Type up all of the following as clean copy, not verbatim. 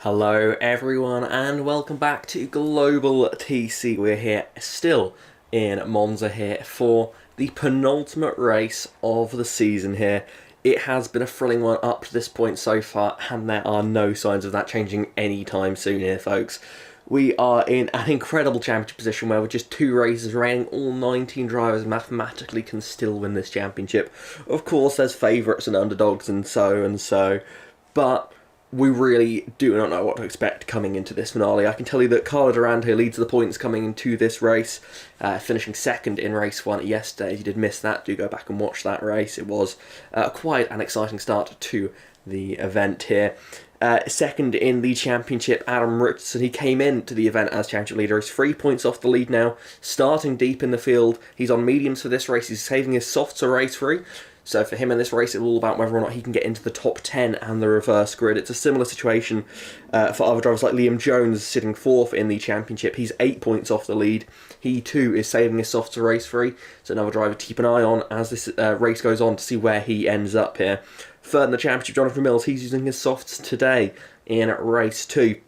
Hello everyone and welcome back to Global TC. We're here still in Monza here for the penultimate race of the season here. It has been a thrilling one up to this point so far, and there are no signs of that changing anytime soon here, folks. We are in an incredible championship position where with just 2 races remaining, all 19 drivers mathematically can still win this championship. Of course, there's favourites and underdogs and so, but we really do not know what to expect coming into this finale. I can tell you that Carlo Durante leads the points coming into this race, finishing second in race 1 yesterday. If you did miss that, do go back and watch that race. It was quite an exciting start to the event here. Second in the championship, Adam Richardson. He came into the event as championship leader. He's 3 points off the lead now, starting deep in the field. He's on mediums for this race. He's saving his softs for race 3. So for him in this race, it's all about whether or not he can get into the top 10 and the reverse grid. It's a similar situation for other drivers like Liam Jones sitting 4th in the championship. He's 8 points off the lead. He too is saving his softs for race 3. So another driver to keep an eye on as this race goes on to see where he ends up here. Third in the championship, Jonathan Mills. He's using his softs today in race 2.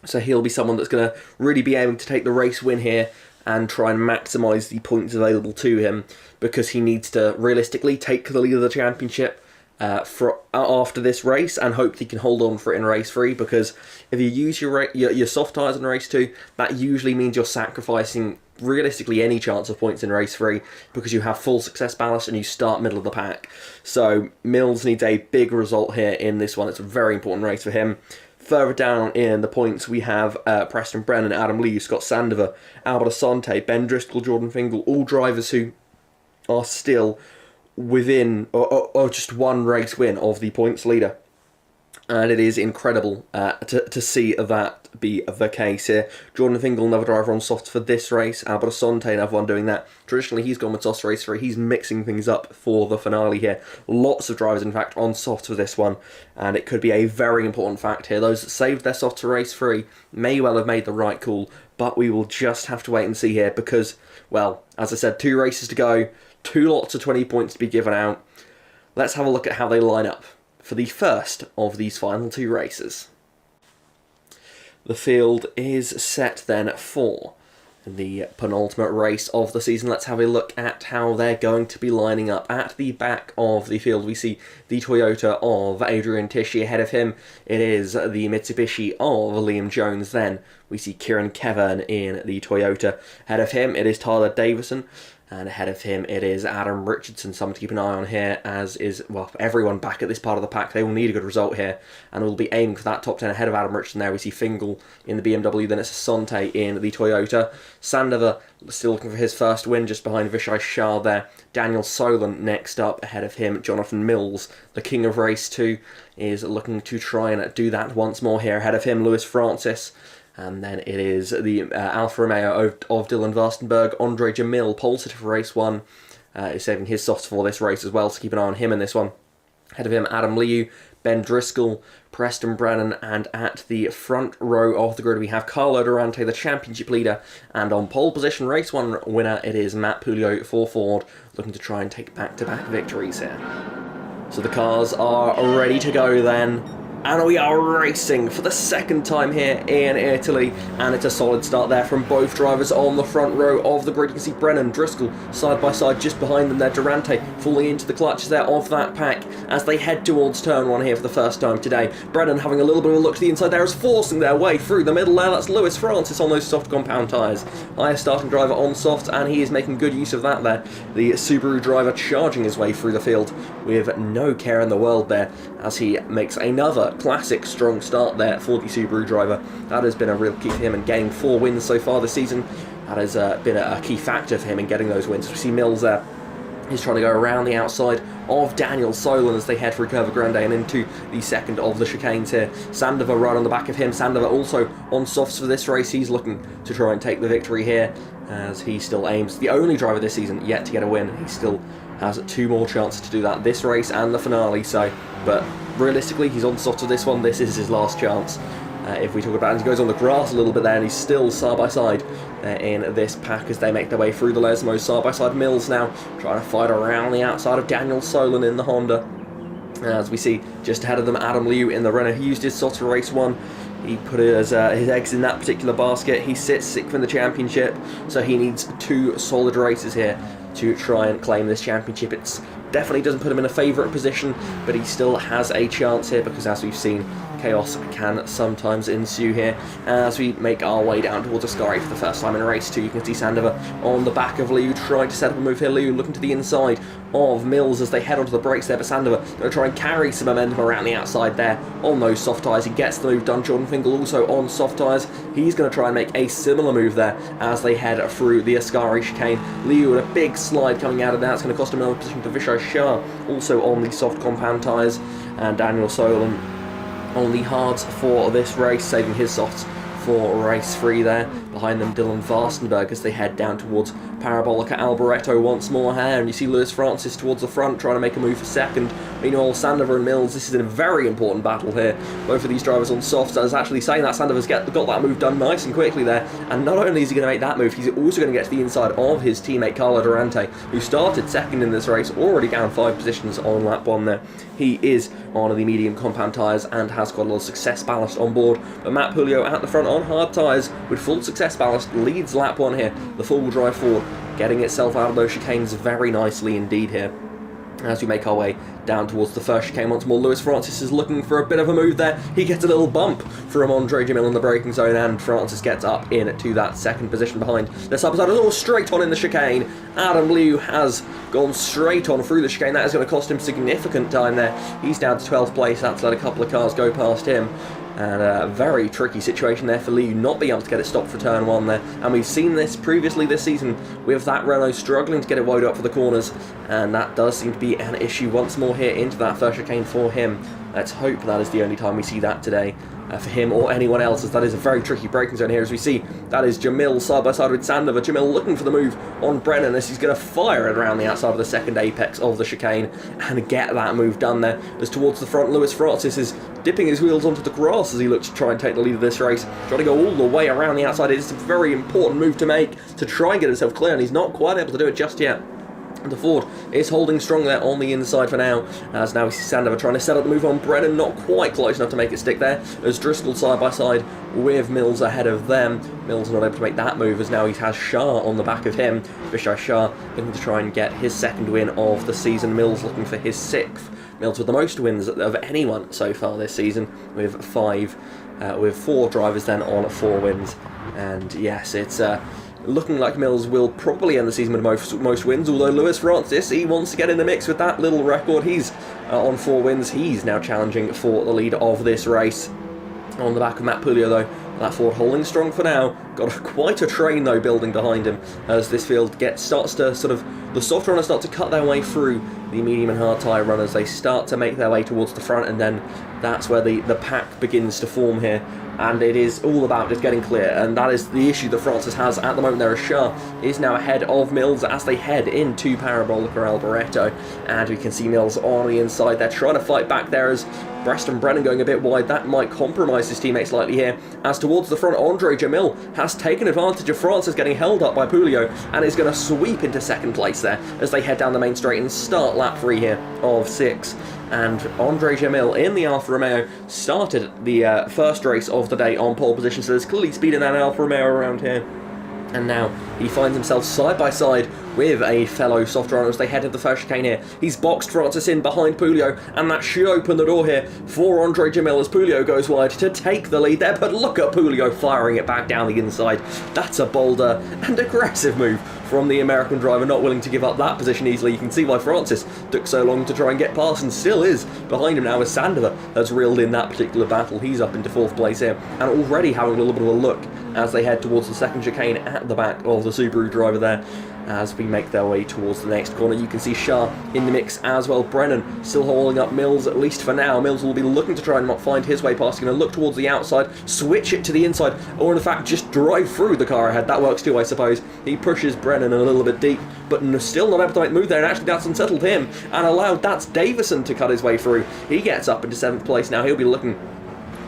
So he'll be someone that's going to really be aiming to take the race win here and try and maximise the points available to him, because he needs to realistically take the lead of the championship after this race and hope he can hold on for it in race 3, because if you use your soft tyres in race 2, that usually means you're sacrificing realistically any chance of points in race 3 because you have full success ballast and you start middle of the pack. So Mills needs a big result here in this one. It's a very important race for him. Further down in the points, we have Preston Brennan, Adam Lee, Scott Sandover, Albert Asante, Ben Driscoll, Jordan Fingal, all drivers who are still within or just 1 race win of the points leader. And it is incredible to see that be the case here. Jordan Fingal, another driver on softs for this race. Albert Asante, another one doing that. Traditionally, he's gone with softs race 3. He's mixing things up for the finale here. Lots of drivers, in fact, on softs for this one. And it could be a very important fact here. Those that saved their softs for race 3 may well have made the right call, but we will just have to wait and see here because, well, as I said, 2 races to go, 2 lots of 20 points to be given out. Let's have a look at how they line up for the first of these final 2 races. The field is set then for the penultimate race of the season. Let's have a look at how they're going to be lining up. At the back of the field, we see the Toyota of Adrian Tisci. Ahead of him, it is the Mitsubishi of Liam Jones. Then we see Kieran Kevern in the Toyota. Ahead of him, it is Tyler Davison. And ahead of him, it is Adam Richardson, someone to keep an eye on here, as is, well, everyone back at this part of the pack. They will need a good result here, and will be aiming for that top 10 ahead of Adam Richardson there. We see Fingal in the BMW, then it's Asante in the Toyota. Sandover still looking for his first win, just behind Vishai Shah there. Daniel Solon next up, ahead of him, Jonathan Mills, the king of race 2, is looking to try and do that once more here. Ahead of him, Lewis Francis. And then it is the Alfa Romeo of Dylan Varstenberg. Andre Jamil, pole sitter for race 1, is saving his softs for this race as well, so keep an eye on him in this one. Ahead of him, Adam Liu, Ben Driscoll, Preston Brennan, and at the front row of the grid we have Carlo Durante, the championship leader, and on pole position, race 1 winner, it is Matt Pulio for Ford, looking to try and take back-to-back victories here. So the cars are ready to go then. And we are racing for the second time here in Italy, and it's a solid start there from both drivers on the front row of the grid. You can see Brennan, Driscoll side by side just behind them there. Durante falling into the clutches there of that pack as they head towards turn 1 here for the first time today. Brennan having a little bit of a look to the inside there is forcing their way through the middle there. That's Lewis Francis on those soft compound tyres. Highest starting driver on soft, and he is making good use of that there. The Subaru driver charging his way through the field with no care in the world there as he makes another classic strong start there for the Subaru driver. That has been a real key for him in getting 4 wins so far this season. That has been a key factor for him in getting those wins. We see Mills there. He's trying to go around the outside of Daniel Solon as they head through Curva Grande and into the second of the chicanes here. Sandover right on the back of him. Sandover also on softs for this race. He's looking to try and take the victory here as he still aims. The only driver this season yet to get a win. He still has 2 more chances to do that, this race and the finale. So, but realistically, he's on soft for this one. This is his last chance. If we talk about it, he goes on the grass a little bit there, and he's still side by side in this pack as they make their way through the Lesmo. Side by side, Mills now trying to fight around the outside of Daniel Solon in the Honda. As we see just ahead of them, Adam Liu in the Renault. He used his softs for race 1. He put his eggs in that particular basket. He sits 6th in the championship, so he needs 2 solid races here to try and claim this championship. It's definitely doesn't put him in a favourite position, but he still has a chance here because, as we've seen, chaos can sometimes ensue here. As we make our way down towards Ascari for the first time in race 2, you can see Sandover on the back of Liu trying to set up a move here. Liu looking to the inside of Mills as they head onto the brakes there, but Sandover going to try and carry some momentum around the outside there on those soft tyres. He gets the move done. Jordan Fingal also on soft tyres. He's going to try and make a similar move there as they head through the Ascari chicane. Liu with a big slide coming out of that. It's going to cost him another position to Vishal Shah, also on the soft compound tyres, and Daniel Solon on the hards for this race, saving his softs for race 3 there. Behind them, Dylan Varstenberg as they head down towards Parabolica Alboreto once more here, and you see Lewis Francis towards the front trying to make a move for second. Meanwhile, Sandover and Mills, this is a very important battle here. Both of these drivers on softs. I was actually saying that Sandover's got that move done nice and quickly there, and not only is he going to make that move, he's also going to get to the inside of his teammate Carlo Durante, who started second in this race, already down 5 positions on lap 1 there. He is on the medium compound tyres and has got a lot of success ballast on board, but Matt Pulio at the front on hard tyres with full success ballast leads lap 1 here. The four-wheel drive Ford getting itself out of those chicanes very nicely indeed here. As we make our way down towards the first chicane once more, Lewis Francis is looking for a bit of a move there. He gets a little bump from Andre Jamil in the braking zone, and Francis gets up into that second position behind. This upside is all straight on in the chicane. Adam Liu has gone straight on through the chicane. That is going to cost him significant time there. He's down to 12th place. That's let a couple of cars go past him. And a very tricky situation there for Liu, not being able to get it stopped for turn 1 there. And we've seen this previously this season with that Renault struggling to get it wide up for the corners, and that does seem to be an issue once more here into that first chicane for him. Let's hope that is the only time we see that today for him or anyone else, as that is a very tricky braking zone here. As we see, that is Jamil side by side with Sandover. Jamil looking for the move on Brennan as he's going to fire it around the outside of the second apex of the chicane and get that move done there. As towards the front, Lewis Francis is dipping his wheels onto the grass as he looks to try and take the lead of this race, trying to go all the way around the outside. It is a very important move to make to try and get himself clear, and he's not quite able to do it just yet. The Ford is holding strong there on the inside for now, as now we see Sandover trying to set up the move on Brennan, not quite close enough to make it stick there, as Driscoll side by side with Mills ahead of them. Mills not able to make that move, as now he has Shah on the back of him. Vishal Shah looking to try and get his second win of the season. Mills looking for his 6th. Mills with the most wins of anyone so far this season, with 4 drivers then on 4 wins. And yes, it's looking like Mills will probably end the season with most wins, although Lewis Francis, he wants to get in the mix with that little record. He's on 4 wins. He's now challenging for the lead of this race. On the back of Matt Pulio though, that Ford holding strong for now. Got quite a train though building behind him as this field starts to sort of, the soft runners start to cut their way through the medium and hard tyre runners. They start to make their way towards the front, and then that's where the pack begins to form here. And it is all about just getting clear, and that is the issue that Francis has at the moment there. Shah is now ahead of Mills as they head into Parabolica Alboreto, and we can see Mills on the inside. They're trying to fight back there as Preston Brennan going a bit wide. That might compromise his teammates slightly here, as towards the front, Andre Jamil has taken advantage of Francis getting held up by Pulio and is going to sweep into second place there as they head down the main straight and start lap 3 here of 6. And Andre Jamil in the Alfa Romeo started the first race of the day on pole position, so there's clearly speed in that Alfa Romeo around here. And now he finds himself side by side with a fellow soft runner as they head to the first chicane here. He's boxed Francis in behind Pulio, and that should open the door here for Andre Jamil as Pulio goes wide to take the lead there. But look at Pulio firing it back down the inside. That's a bolder and aggressive move from the American driver, not willing to give up that position easily. You can see why Francis took so long to try and get past, and still is behind him now as Sandover has reeled in that particular battle. He's up into 4th place here and already having a little bit of a look as they head towards the second chicane at the back of the Subaru driver there. As we make their way towards the next corner, you can see Shah in the mix as well. Brennan still holding up Mills, at least for now. Mills will be looking to try and find his way past. He's going to look towards the outside, switch it to the inside, or in fact just drive through the car ahead. That works too, I suppose. He pushes Brennan a little bit deep, but still not able to make the move there, and actually that's unsettled him and allowed that's Davison to cut his way through. He gets up into 7th place now. He'll be looking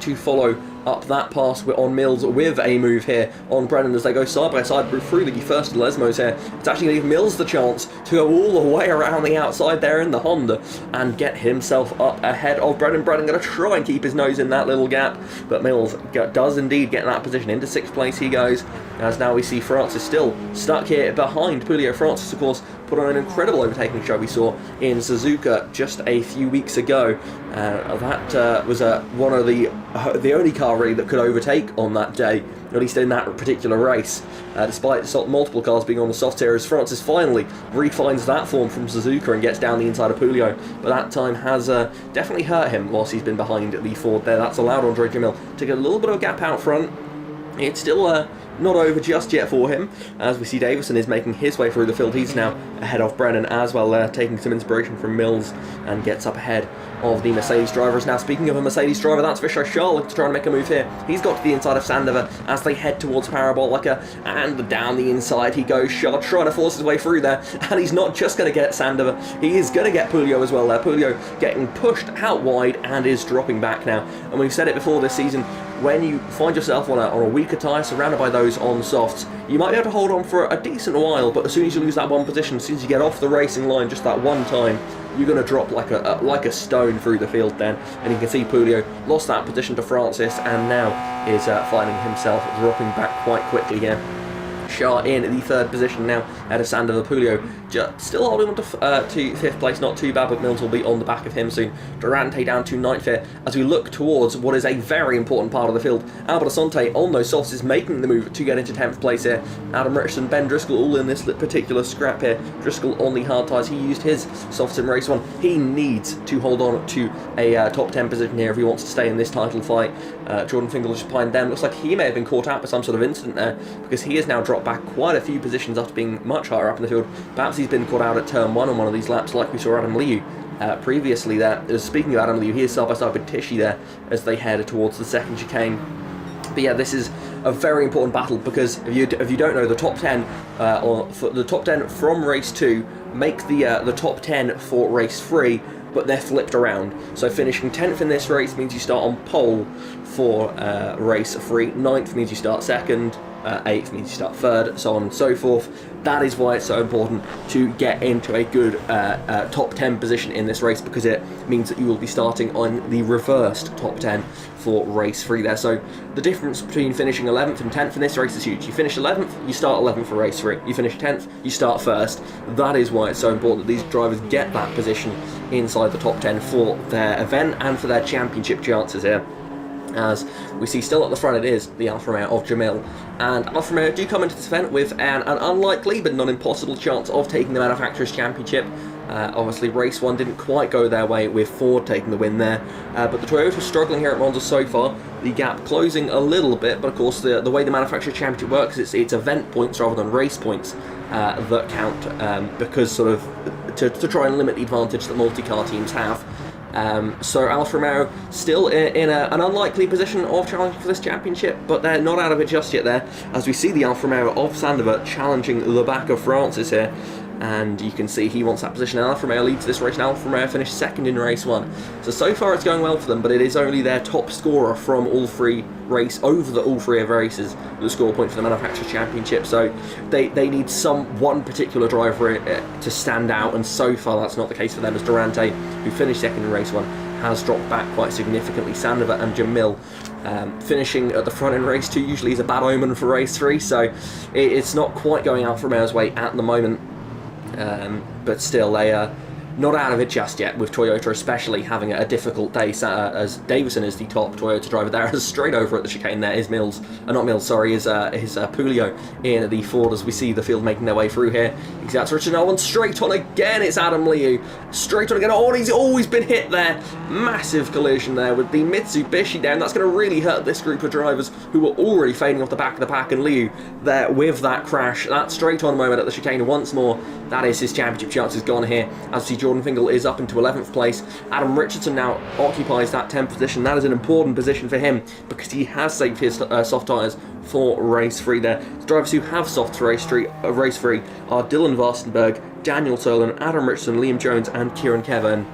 to follow up that pass on Mills with a move here on Brennan as they go side by side through the first Lesmos here. It's actually going to give Mills the chance to go all the way around the outside there in the Honda and get himself up ahead of Brennan. Brennan going to try and keep his nose in that little gap, but Mills does indeed get in that position. Into 6th place he goes, as now we see Francis still stuck here behind Pulio. Francis, of course, put on an incredible overtaking show we saw in Suzuka just a few weeks ago. That was one of the only car really that could overtake on that day, at least in that particular race, despite multiple cars being on the soft tier, as Francis finally refines that form from Suzuka and gets down the inside of Pulio, but that time has definitely hurt him whilst he's been behind the Ford there. That's allowed Andre Jamil to get a little bit of a gap out front. It's still not over just yet for him, as we see Davison is making his way through the field. He's now ahead of Brennan as well, taking some inspiration from Mills, and gets up ahead of the Mercedes drivers. Now, speaking of a Mercedes driver, that's Vishay Shah looking to try and make a move here. He's got to the inside of Sandover as they head towards Parabolica, and down the inside he goes. Shah trying to force his way through there, and he's not just going to get Sandover, he is going to get Pulio as well there. Pulio getting pushed out wide and is dropping back now. And we've said it before this season, when you find yourself on a weaker tyre surrounded by those on softs, you might be able to hold on for a decent while, but as soon as you lose that one position, as soon as you get off the racing line just that one time, you're going to drop like a stone through the field then. And you can see Pulio lost that position to Francis and now is finding himself dropping back quite quickly here. Shah in the 3rd position now out of Sandover. Pulio still holding on to 5th place, not too bad, but Mills will be on the back of him soon. Durante down to 9th here as we look towards what is a very important part of the field. Albert Asante on those softs is making the move to get into 10th place here. Adam Richardson, Ben Driscoll all in this particular scrap here. Driscoll on the hard tyres, he used his softs in race 1. He needs to hold on to a top 10 position here if he wants to stay in this title fight. Jordan Fingal just behind them. Looks like he may have been caught out by some sort of incident there, because he has now dropped back quite a few positions after being much higher up in the field. Perhaps he's been caught out at turn 1 on one of these laps, like we saw Adam Liu previously there. Speaking of Adam Liu, he is side by side with Tishy there as they head towards the 2nd chicane. But yeah, this is a very important battle, because if you don't know, the top 10 the top 10 from race 2 make the top 10 for race 3, but they're flipped around. So finishing 10th in this race means you start on pole for race 3, 9th means you start 2nd, 8th means you start 3rd, so on and so forth. That is why it's so important to get into a good top 10 position in this race, because it means that you will be starting on the reversed top 10 for race 3 there. So the difference between finishing 11th and 10th in this race is huge. You finish 11th, you start 11th for race 3. You finish 10th, you start 1st. That is why it's so important that these drivers get that position inside the top 10 for their event and for their championship chances here. As we see still at the front, it is the Alfa Romeo of Jamil, and Alfa Romeo do come into this event with an unlikely but not impossible chance of taking the Manufacturers' Championship. Obviously race 1 didn't quite go their way with Ford taking the win there, but the Toyota's struggling here at Monza so far, the gap closing a little bit, but of course the way the Manufacturers' Championship works, it's event points rather than race points that count, because sort of to try and limit the advantage that multi-car teams have. So Alfa Romeo still in an unlikely position of challenging for this championship, but they're not out of it just yet there, as we see the Alfa Romeo of Sandover challenging the back of Francis here. And you can see he wants that position. Alfa Romeo leads this race, and Alfa Romeo finished 2nd in race 1. So far it's going well for them, but it is only their top scorer from all 3 all 3 of races that score points for the Manufacturers' Championship. So they need one particular driver to stand out, and so far that's not the case for them, as Durante, who finished 2nd in race 1, has dropped back quite significantly. Sandover and Jamil finishing at the front in race 2 usually is a bad omen for race 3, so it's not quite going Alfa Romeo's way at the moment. But still, they are not out of it just yet, with Toyota especially having a difficult day, as Davison is the top Toyota driver there. Straight over at the chicane there is Pulio in the Ford, as we see the field making their way through here. That's Richard Owen, straight on again, it's Adam Liu, straight on again. Oh, he's always been hit there. Massive collision there with the Mitsubishi down. That's going to really hurt this group of drivers who were already fading off the back of the pack, and Liu there with that crash. That straight on moment at the chicane once more. That is his championship chances gone here, as we see Jordan Fingal is up into 11th place. Adam Richardson now occupies that 10th position. That is an important position for him, because he has saved his soft tyres for race 3 there. The drivers who have softs for race 3 are Dylan Varstenberg, Daniel Tolan, Adam Richardson, Liam Jones and Kieran Kevin.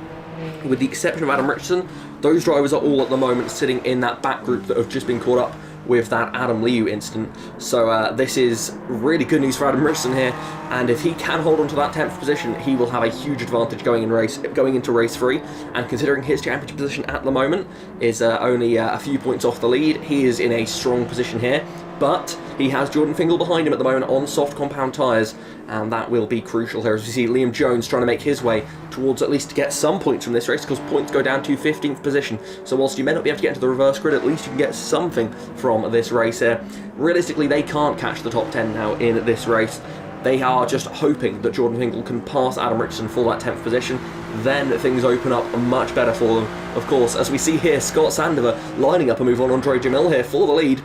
With the exception of Adam Richardson, Those drivers are all at the moment sitting in that back group that have just been caught up with that Adam Liu incident. So this is really good news for Adam Richardson here, and if he can hold on to that 10th position, he will have a huge advantage going into race 3, and considering his championship position at the moment is only a few points off the lead, he is in a strong position here. But he has Jordan Fingal behind him at the moment on soft compound tyres, and that will be crucial here as we see Liam Jones trying to make his way towards at least to get some points from this race, because points go down to 15th position. So whilst you may not be able to get into the reverse grid, at least you can get something from this race here. Realistically, they can't catch the top 10 now in this race. They are just hoping that Jordan Fingal can pass Adam Richardson for that 10th position. Then things open up much better for them. Of course, as we see here, Scott Sandover lining up a move on Andre Jamil here for the lead.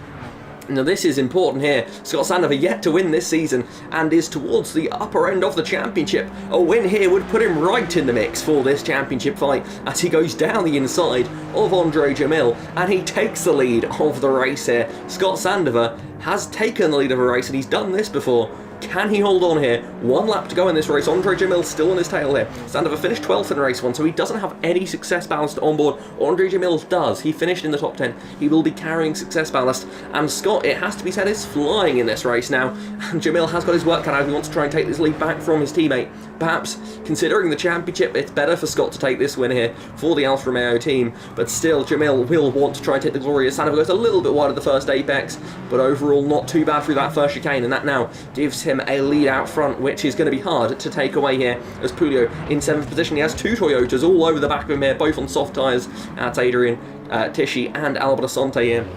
Now this is important here. Scott Sandover yet to win this season and is towards the upper end of the championship. A win here would put him right in the mix for this championship fight as he goes down the inside of Andre Jamil and he takes the lead of the race here. Scott Sandover has taken the lead of a race and he's done this before. Can he hold on here? 1 lap to go in this race. Andre Jamil still on his tail here. Sandover finished 12th in race 1, so he doesn't have any success ballast on board. Andre Jamil does. He finished in the top 10. He will be carrying success ballast. And Scott, it has to be said, is flying in this race now. And Jamil has got his work cut out. He wants to try and take this lead back from his teammate. Perhaps, considering the championship, it's better for Scott to take this win here for the Alfa Romeo team. But still, Jamil will want to try and take the glory as Sandover goes a little bit wide of the first apex. But overall, not too bad through that first chicane. And that now gives him a lead out front, which is going to be hard to take away here as Pulio in 7th position. He has 2 Toyotas all over the back of him here, both on soft tyres. That's Adrian Tisci and Albert Asante here.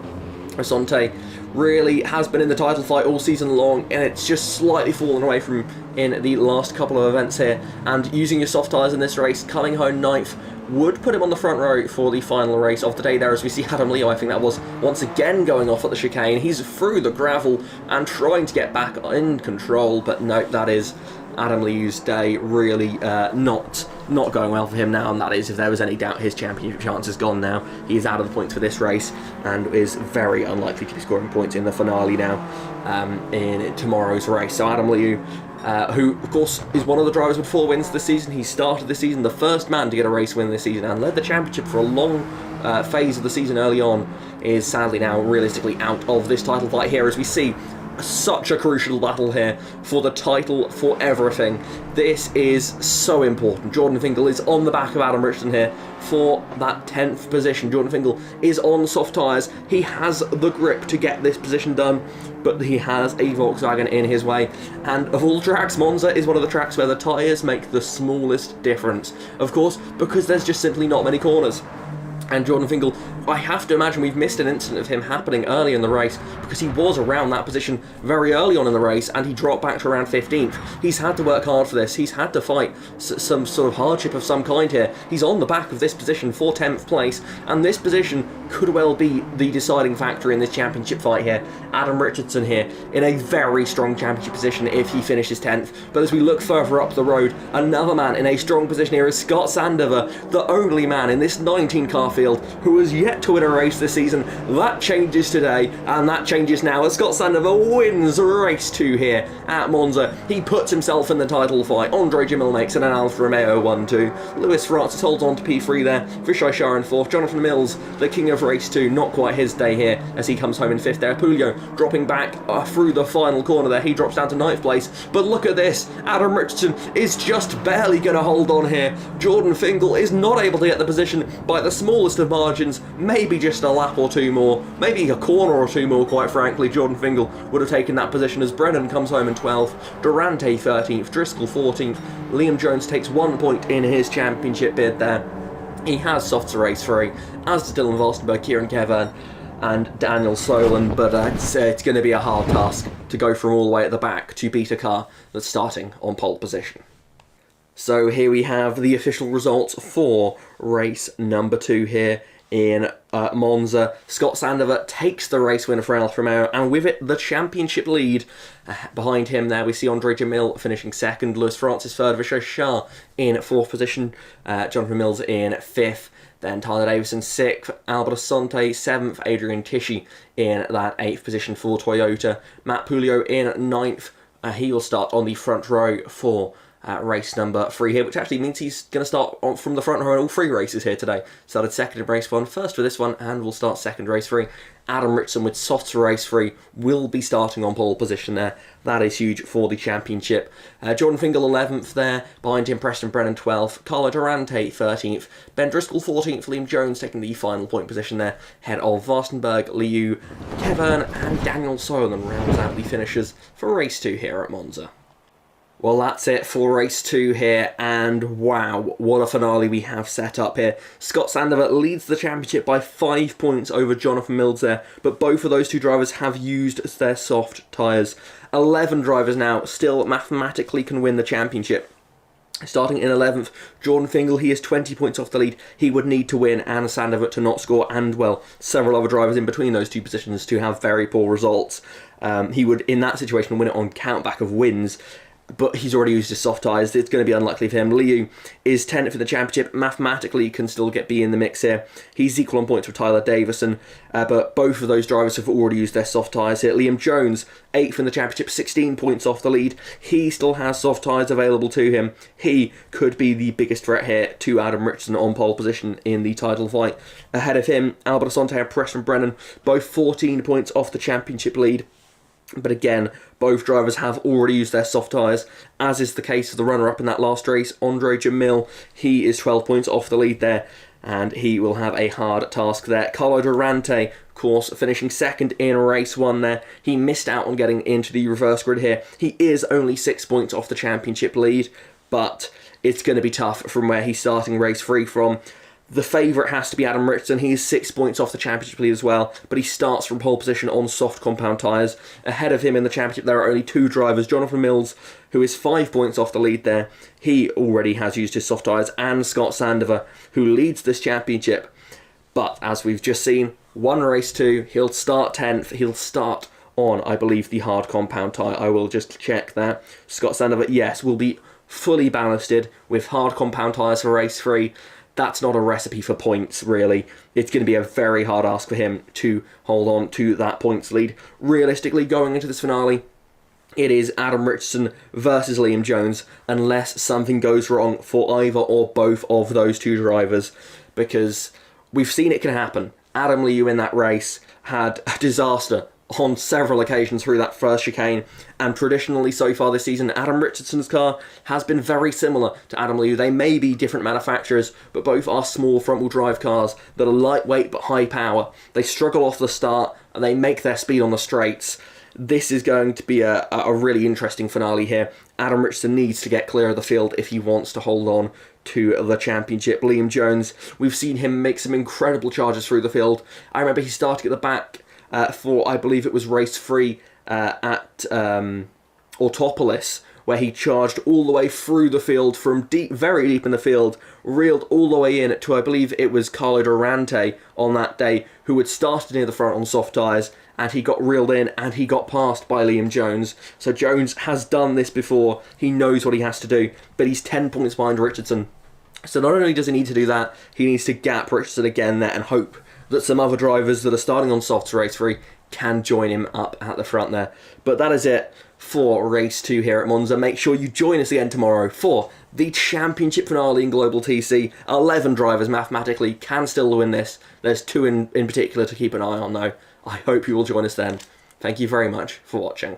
Asante really has been in the title fight all season long, and it's just slightly fallen away from in the last couple of events here. And using your soft tyres in this race, coming home 9th would put him on the front row for the final race of the day there, as we see Adam Leo, I think that was, once again going off at the chicane. He's through the gravel and trying to get back in control, but no, that is Adam Leo's day really not going well for him now, and that is, if there was any doubt, his championship chance is gone now. He is out of the points for this race and is very unlikely to be scoring points in the finale now in tomorrow's race. So Adam Leo, who of course is one of the drivers with 4 wins this season. He started this season the first man to get a race win this season and led the championship for a long phase of the season early on, is sadly now realistically out of this title fight here, as we see such a crucial battle here for the title, for everything. This is so important. Jordan Fingal is on the back of Adam Richardson here for that 10th position. Jordan Fingal is on soft tyres. He has the grip to get this position done, but he has a Volkswagen in his way. And of all tracks, Monza is one of the tracks where the tyres make the smallest difference. Of course, because there's just simply not many corners. And Jordan Fingal, I have to imagine we've missed an incident of him happening early in the race, because he was around that position very early on in the race and he dropped back to around 15th. He's had to work hard for this. He's had to fight some sort of hardship of some kind here. He's on the back of this position for 10th place, and this position could well be the deciding factor in this championship fight here. Adam Richardson here in a very strong championship position if he finishes 10th. But as we look further up the road, another man in a strong position here is Scott Sandover, the only man in this 19-car field who has yet to win a race this season. That changes today, and that changes now as Scott Sandover wins race 2 here at Monza. He puts himself in the title fight. Andre Jamil makes it an Alfa Romeo 1-2. Lewis Francis holds on to P3 there. Vishai Shah in 4th. Jonathan Mills, the king of race 2, not quite his day here as he comes home in 5th there. Pulio dropping back through the final corner there. He drops down to 9th place. But look at this. Adam Richardson is just barely going to hold on here. Jordan Fingal is not able to get the position by the smallest of margins. Maybe just a lap or 2 more. Maybe a corner or 2 more, quite frankly. Jordan Fingal would have taken that position as Brennan comes home in 12th. Durante 13th. Driscoll 14th. Liam Jones takes 1 point in his championship bid there. He has softs to race 3, as does Dylan Vostenberg, Kieran Kevin and Daniel Solon, but it's going to be a hard task to go from all the way at the back to beat a car that's starting on pole position. So here we have the official results for race number 2 here in Monza. Scott Sandover takes the race win for Alfa Romeo, and with it the championship lead. Behind him there we see Andre Jamil finishing 2nd, Lewis Francis 3rd, Vishai Shah in 4th position, Jonathan Mills in 5th, then Tyler Davison 6th, Albert Asante 7th, Adrian Tisci in that 8th position for Toyota, Matt Pulio in 9th. He will start on the front row for race number 3 here, which actually means he's going to start from the front row in all 3 races here today. Started second in race 1, first for this one, and will start second race 3. Adam Richardson with softs for race 3 will be starting on pole position there. That is huge for the championship. Jordan Fingal 11th there, behind him Preston Brennan 12th, Carlo Durante 13th, Ben Driscoll 14th, Liam Jones taking the final point position there, head of Varstenberg, Liu, Kevin and Daniel Soilen rounds out the finishers for race 2 here at Monza. Well, that's it for race 2 here, and wow, what a finale we have set up here. Scott Sandover leads the championship by 5 points over Jonathan Mills there, but both of those 2 drivers have used their soft tyres. 11 drivers now still mathematically can win the championship. Starting in 11th, Jordan Fingal, he is 20 points off the lead. He would need to win and Sandover to not score, and, well, several other drivers in between those 2 positions to have very poor results. He would, in that situation, win it on countback of wins, but he's already used his soft tyres. It's going to be unlikely for him. Liu is 10th for the championship. Mathematically, can still be in the mix here. He's equal on points with Tyler Davison, but both of those drivers have already used their soft tyres here. Liam Jones, 8th in the championship, 16 points off the lead. He still has soft tyres available to him. He could be the biggest threat here to Adam Richardson on pole position in the title fight. Ahead of him, Albert Asante and Preston Brennan, both 14 points off the championship lead. But again, both drivers have already used their soft tyres, as is the case of the runner-up in that last race, Andre Jamil. He is 12 points off the lead there, and he will have a hard task there. Carlo Durante, of course, finishing second in race 1 there. He missed out on getting into the reverse grid here. He is only 6 points off the championship lead, but it's going to be tough from where he's starting race 3 from. The favourite has to be Adam Richardson. He is 6 points off the championship lead as well, but he starts from pole position on soft compound tyres. Ahead of him in the championship, there are only 2 drivers. Jonathan Mills, who is 5 points off the lead there. He already has used his soft tyres, and Scott Sandover, who leads this championship. But as we've just seen, 1 race 2, he'll start 10th. He'll start on, I believe, the hard compound tyre. I will just check that. Scott Sandover, yes, will be fully ballasted with hard compound tyres for race 3. That's not a recipe for points, really. It's going to be a very hard ask for him to hold on to that points lead. Realistically, going into this finale, it is Adam Richardson versus Liam Jones, unless something goes wrong for either or both of those 2 drivers, because we've seen it can happen. Adam Liu in that race had a disaster on several occasions through that first chicane, and traditionally so far this season, Adam Richardson's car has been very similar to Adam Liu. They may be different manufacturers, but both are small front-wheel drive cars that are lightweight but high power. They struggle off the start, and they make their speed on the straights. This is going to be a really interesting finale here. Adam Richardson needs to get clear of the field if he wants to hold on to the championship. Liam Jones, we've seen him make some incredible charges through the field. I remember he started at the back for, I believe it was race 3 at Autopolis, where he charged all the way through the field from very deep in the field, reeled all the way in to, I believe it was Carlo Durante on that day, who had started near the front on soft tyres, and he got reeled in and he got passed by Liam Jones. So Jones has done this before, he knows what he has to do, but he's 10 points behind Richardson. So not only does he need to do that, he needs to gap Richardson again there and hope that some other drivers that are starting on softs race 3 can join him up at the front there. But that is it for race 2 here at Monza. Make sure you join us again tomorrow for the championship finale in Global TC. 11 drivers mathematically can still win this. There's 2 in particular to keep an eye on though. I hope you will join us then. Thank you very much for watching.